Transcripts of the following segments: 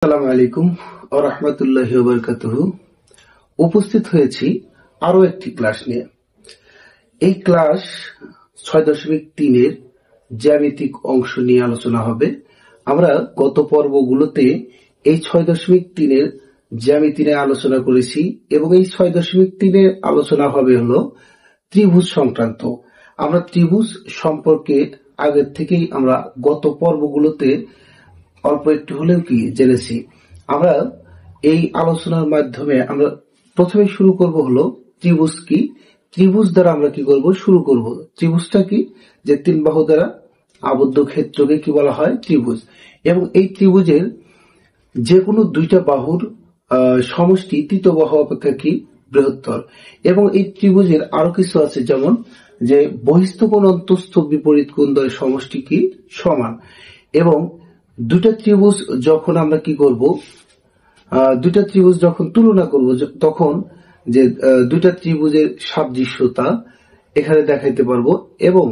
আসসালামু আলাইকুম ওয়া রাহমাতুল্লাহি ওয়া বারাকাতুহু। উপস্থিত হয়েছি আরো একটি ক্লাস নিয়ে। এই ক্লাস 6.3 এর জ্যামিতিক অংশ নিয়ে আলোচনা হবে। আমরা গত পর্বগুলোতে এই 6.3 এর জ্যামিতি নিয়ে আলোচনা করেছি এবং এই 6.3 এর আলোচনা হবে হলো ত্রিভুজ সংক্রান্ত। আমরা ত্রিভুজ সম্পর্কে আগের থেকেই আমরা গত পর্বগুলোতে অল্প একটু হলেও কি জেনেছি। আমরা এই আলোচনার মাধ্যমে আমরা প্রথমে শুরু করব হলো ত্রিভুজ কি। ত্রিভুজ দ্বারা আমরা কি করব শুরু করব। ত্রিভুজটা কি? যে তিন বাহু দ্বারা আবদ্ধ ক্ষেত্রকে কি বলা হয়? ত্রিভুজ। এবং এই ত্রিভুজের যে কোনো দুইটা বাহুর সমষ্টি তৃতীয় বাহু অপেক্ষা কি বৃহত্তর। এবং এই ত্রিভুজের আরো কিছু আছে, যেমন যে বহিস্থ কোণ অন্তঃস্থ বিপরীত কোণ দ্বয়ের সমষ্টি কি সমান। এবং দুইটা ত্রিভুজ যখন আমরা কি করব, দুইটা ত্রিভুজ যখন তুলনা করব তখন যে দুইটা ত্রিভুজের সাদৃশ্যতা এখানে দেখাইতে পারবো এবং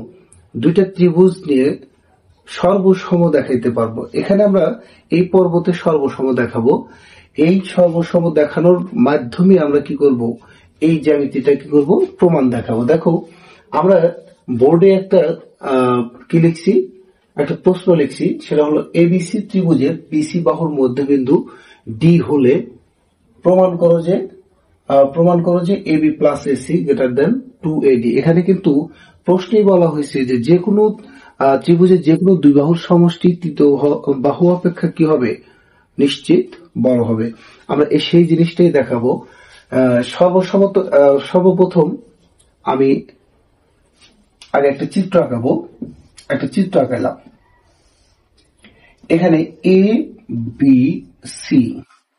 দুইটা ত্রিভুজ নিয়ে সর্বসম দেখাইতে পারবো। এখানে আমরা এই পর্বতে সর্বসম দেখাবো। এই সর্বসম দেখানোর মাধ্যমে আমরা কি করব, এই জ্যামিতিটা কি করব, প্রমাণ দেখাবো। দেখো আমরা বোর্ডে একটা কি লিখছি, একটা প্রশ্ন লিখছি, সেটা হলো এবিসি ত্রিভুজের বিসি বাহুর মধ্যবিন্দু ডি হলে প্রমাণ করো যে AB plus AC greater than 2AD। এখানে কিন্তু প্রশ্নেই বলা হয়েছে যে যে কোনো ত্রিভুজের যে কোনো দুই বাহুর সমষ্টি তৃতীয় বাহু অপেক্ষা কি হবে, নিশ্চিত বড় হবে। আমরা সেই জিনিসটাই দেখাবো। সর্বপ্রথম আমি আগে একটা চিত্র আঁকাবো। একটা চিত্র আঁকালাম। এখানে এ বি সি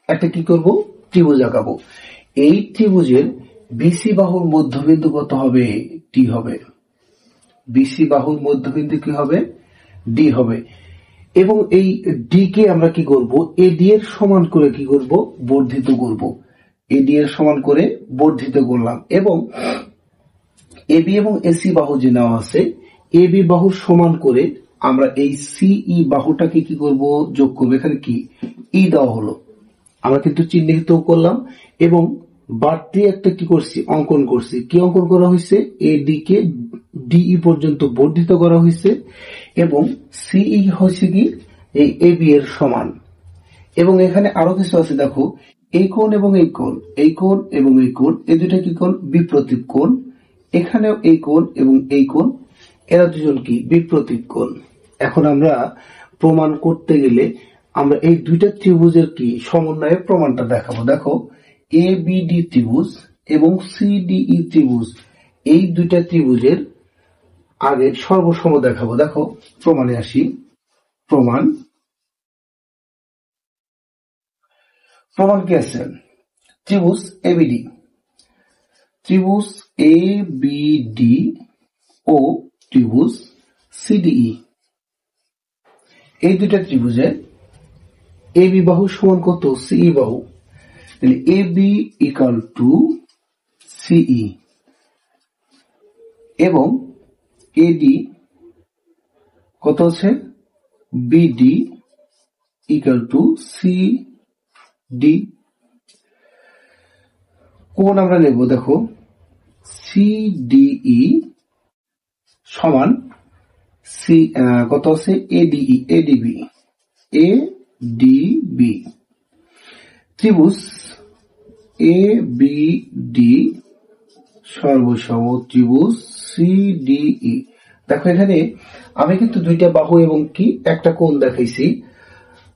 একটা কি করব, ত্রিভুজ আঁকাবো। এই ত্রিভুজের বিসি বাহুর মধ্যবিন্দু কত হবে? ডি হবে। বিসি বাহুর মধ্যবিন্দু কি হবে? ডি হবে। এবং এই ডি কে আমরা কি করব, এডি এর সমান করে কি করব, বর্ধিত করব। এডি এর সমান করে বর্ধিত করলাম। এবং এবি এবং এসি বাহু যে নেওয়া আছে, এবি বাহুর সমান করে আমরা এই সিই বাহুটাকে কি করব, যোগ করব। এখানে কি ই দেওয়া হলো, আমরা কিন্তু চিহ্নিত করলাম এবং বাড়তি একটা কি করছি, অঙ্কন করছি। কি অঙ্কন করা হয়েছে? এডি কে ডিই পর্যন্ত বর্ধিত করা হয়েছে এবং সিই হচ্ছে কি এই এবি এর সমান। এবং এখানে আরো কিছু আছে, দেখো এই কোণ এবং এই কোণ, এই কোণ এবং এই কোণ, এই দুটা কি কোণ, বিপ্রতীপ কোণ। এখানেও এই কোণ এবং এই কোণ, এরা দুজন কি বিপ্রতীপ কোণ। এখন আমরা প্রমাণ করতে গেলে আমরা এই দুইটা ত্রিভুজের কি সমন্বয়ে প্রমাণটা দেখাবো। দেখো এ বিডি ত্রিভুজ এবং সিডিই ত্রিভুজ, এই দুইটা ত্রিভুজের আগে সর্বসম দেখাবো। দেখো প্রমাণে আসি। প্রমাণ কি আছে? ত্রিভুজ এবিডি, ত্রিভুজ এ বিডি ও ত্রিভুজ সিডিই, এই দুইটা ত্রিভুজের এবি বাহু সমান কত? সিই বাহু। এবি ইকুয়াল টু সিই এবং এডি কত আছে? BD equal to CD. কোণ আমরা নেব, দেখো সিডিই সমান সি কত আছে? ADE, ADB, ADB. ত্রিভুজ এ বিডি সর্বসম ত্রিভুজ সিডিই। দেখো এখানে আমি কিন্তু দুইটা বাহু এবং কি একটা কোণ দেখাইছি।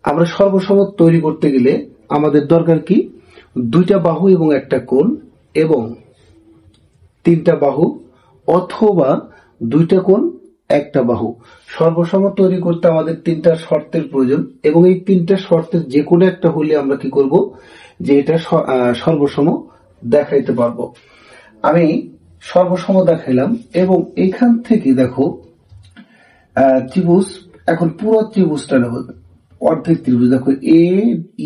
আমরা সর্বসম তৈরি করতে গেলে আমাদের দরকার কি, দুইটা বাহু এবং একটা কোণ এবং তিনটা বাহু অথবা দুইটা কোণ একটা বাহু। সর্বসম তৈরি করতে আমাদের তিনটা শর্তের প্রয়োজন এবং এই তিনটা শর্তের যে কোনো একটা হলে আমরা কি করব, যে এটা সর্বসম দেখাইতে পারবো। আমি সর্বসম দেখাইলাম এবং এখান থেকে দেখো ত্রিভুজ, এখন পুরো ত্রিভুজটা নেব, অর্ধেক ত্রিভুজ। দেখো এ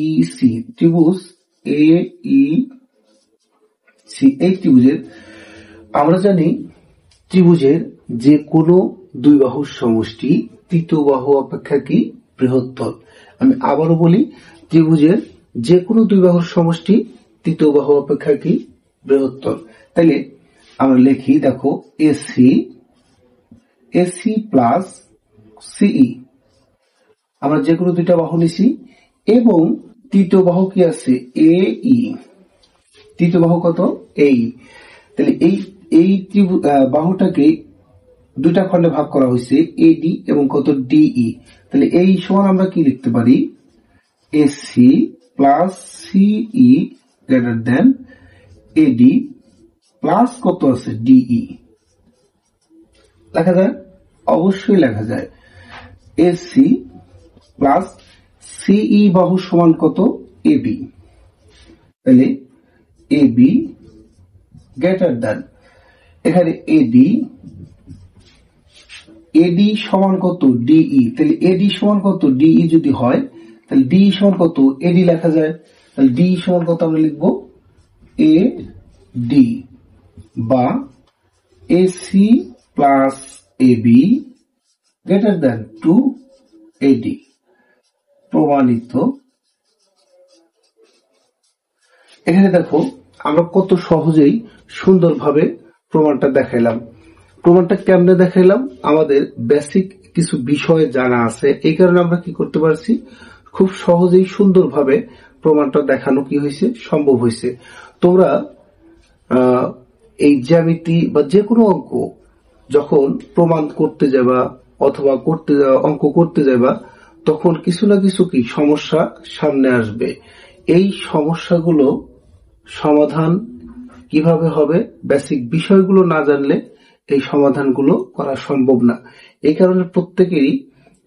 ই সি, ত্রিভুজ এ ই সি, এই ত্রিভুজের আমরা জানি ত্রিভুজের যে কোনো দুই বাহুর সমষ্টি তৃতীয় বাহু অপেক্ষা কি বৃহত্তর। আমি আবারও বলি, ত্রিভুজের যে কোনো দুই বাহুর সমষ্টি তৃতীয় বাহু অপেক্ষা কি বৃহত্তর। তাইলে আমরা লিখি, দেখো এসি প্লাস সিই, আমরা যে কোনো দুইটা বাহু নিছি এবং তৃতীয় বাহু কি আছে এই, তৃতীয় বাহু কত এই। তাহলে এই বাহুটাকে দুইটা খণ্ডে ভাগ করা হয়েছে, এডি এবং কত ডিই। তাহলে এই সমান আমরা কি লিখতে পারি, এসি প্লাস সিই গ্রেটার দেন এডি প্লাস কত আছে ডিই। লেখা যায়? অবশ্যই লেখা যায়। এসি প্লাস সিই বাহু সমান কত এবি। তাহলে এবি গ্রেটার দেন, এখানে এডি সমান কত ডিই। তাহলে এডি সমান কত ডিই যদি হয়, তাহলে ডি সমান কত এডি লেখা যায়। তাহলে ডি সমান কত আমরা লিখবো এ ডি, বা AC plus AB greater than 2AD। প্রমাণিত। এখানে দেখো আমরা কত সহজেই সুন্দরভাবে প্রমাণটা দেখাইলাম। প্রমাণটা কেমনে দেখাইলাম, আমাদের বেসিক কিছু বিষয় জানা আছে, এই কারণে আমরা কি করতে পারছি, খুব সহজেই সুন্দরভাবে প্রমাণটা দেখানো কি হয়েছে সম্ভব হয়েছে। তোমরা এই জ্যামিতি বা যে কোনো অঙ্ক যখন প্রমাণ করতে যাবা অথবা অঙ্ক করতে যাবা, তখন কিছু না কিছু কি সমস্যা সামনে আসবে। এই সমস্যাগুলো সমাধান কিভাবে হবে, বেসিক বিষয়গুলো না জানলে এই সমাধানগুলো করা সম্ভব না। এই কারণে প্রত্যেকেরই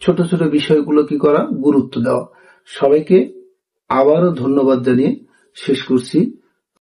ছোট ছোট বিষয়গুলো কি করা, গুরুত্ব দেওয়া। সবাইকে আবারও ধন্যবাদ জানিয়ে শেষ করছি।